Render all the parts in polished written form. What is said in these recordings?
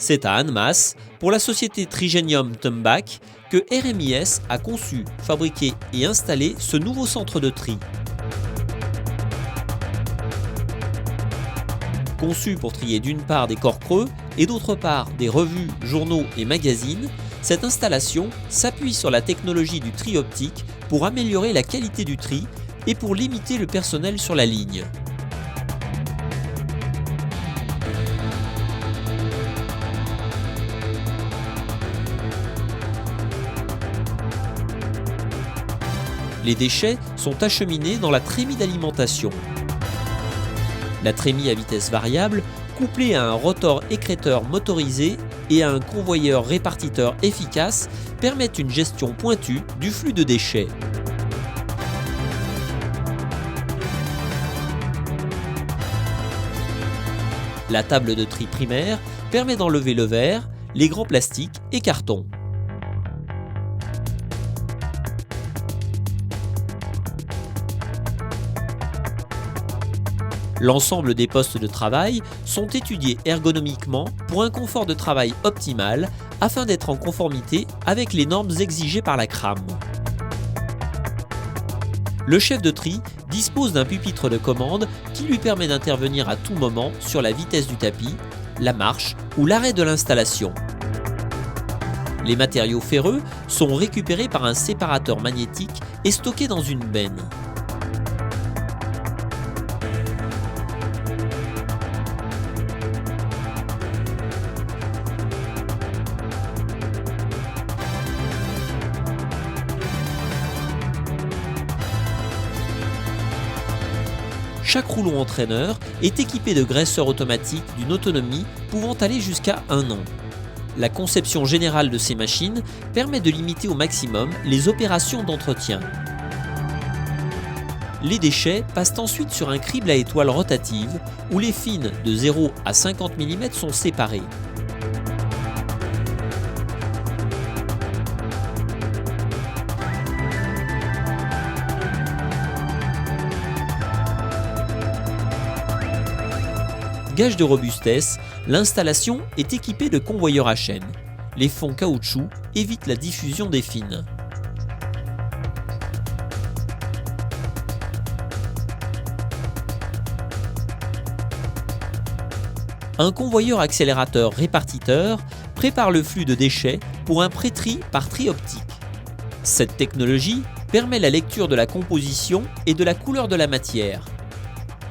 C'est à Annemasse, pour la société Trigenium Tumbach, que RMIS a conçu, fabriqué et installé ce nouveau centre de tri. Conçu pour trier d'une part des corps creux et d'autre part des revues, journaux et magazines, cette installation s'appuie sur la technologie du tri optique pour améliorer la qualité du tri et pour limiter le personnel sur la ligne. Les déchets sont acheminés dans la trémie d'alimentation. La trémie à vitesse variable, couplée à un rotor écrêteur motorisé et à un convoyeur répartiteur efficace, permet une gestion pointue du flux de déchets. La table de tri primaire permet d'enlever le verre, les grands plastiques et cartons. L'ensemble des postes de travail sont étudiés ergonomiquement pour un confort de travail optimal afin d'être en conformité avec les normes exigées par la CRAM. Le chef de tri dispose d'un pupitre de commande qui lui permet d'intervenir à tout moment sur la vitesse du tapis, la marche ou l'arrêt de l'installation. Les matériaux ferreux sont récupérés par un séparateur magnétique et stockés dans une benne. Chaque rouleau entraîneur est équipé de graisseurs automatiques d'une autonomie pouvant aller jusqu'à 1 an. La conception générale de ces machines permet de limiter au maximum les opérations d'entretien. Les déchets passent ensuite sur un crible à étoile rotative où les fines de 0 à 50 mm sont séparées. Gage de robustesse, l'installation est équipée de convoyeurs à chaîne. Les fonds caoutchouc évitent la diffusion des fines. Un convoyeur accélérateur répartiteur prépare le flux de déchets pour un pré-tri par tri optique. Cette technologie permet la lecture de la composition et de la couleur de la matière.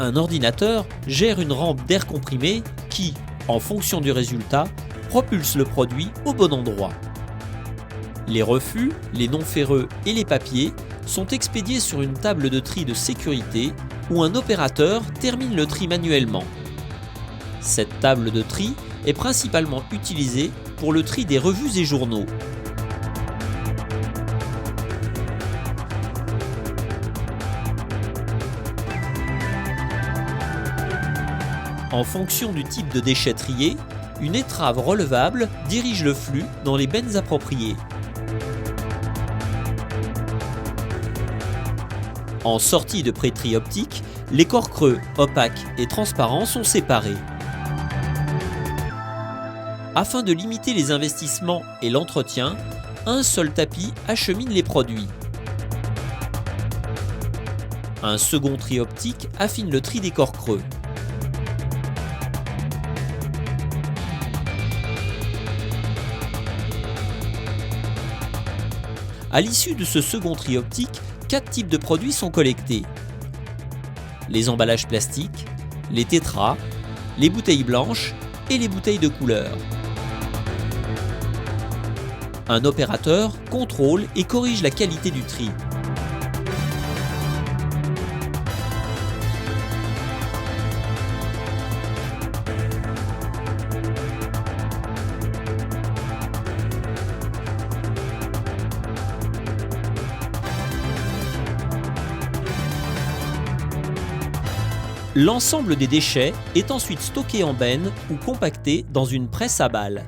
Un ordinateur gère une rampe d'air comprimé qui, en fonction du résultat, propulse le produit au bon endroit. Les refus, les non-ferreux et les papiers sont expédiés sur une table de tri de sécurité où un opérateur termine le tri manuellement. Cette table de tri est principalement utilisée pour le tri des revues et journaux. En fonction du type de déchet trié, une étrave relevable dirige le flux dans les bennes appropriées. En sortie de pré-tri optique, les corps creux, opaques et transparents sont séparés. Afin de limiter les investissements et l'entretien, un seul tapis achemine les produits. Un second tri optique affine le tri des corps creux. À l'issue de ce second tri optique, 4 types de produits sont collectés. Les emballages plastiques, les tétras, les bouteilles blanches et les bouteilles de couleur. Un opérateur contrôle et corrige la qualité du tri. L'ensemble des déchets est ensuite stocké en benne ou compacté dans une presse à balles.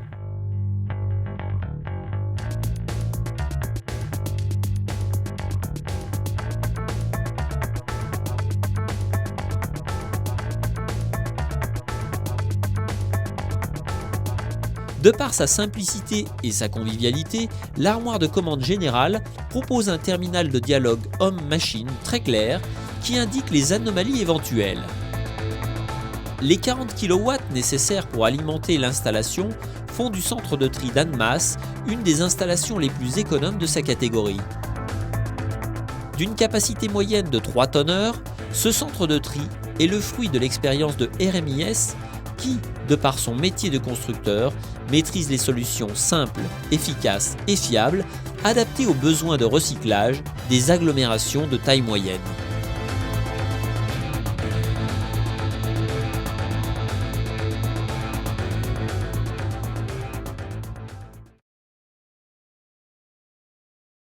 De par sa simplicité et sa convivialité, l'armoire de commande générale propose un terminal de dialogue homme-machine très clair qui indique les anomalies éventuelles. Les 40 kW nécessaires pour alimenter l'installation font du centre de tri d'Annemasse une des installations les plus économes de sa catégorie. D'une capacité moyenne de 3 tonnes-heure, ce centre de tri est le fruit de l'expérience de RMIS qui, de par son métier de constructeur, maîtrise les solutions simples, efficaces et fiables, adaptées aux besoins de recyclage des agglomérations de taille moyenne.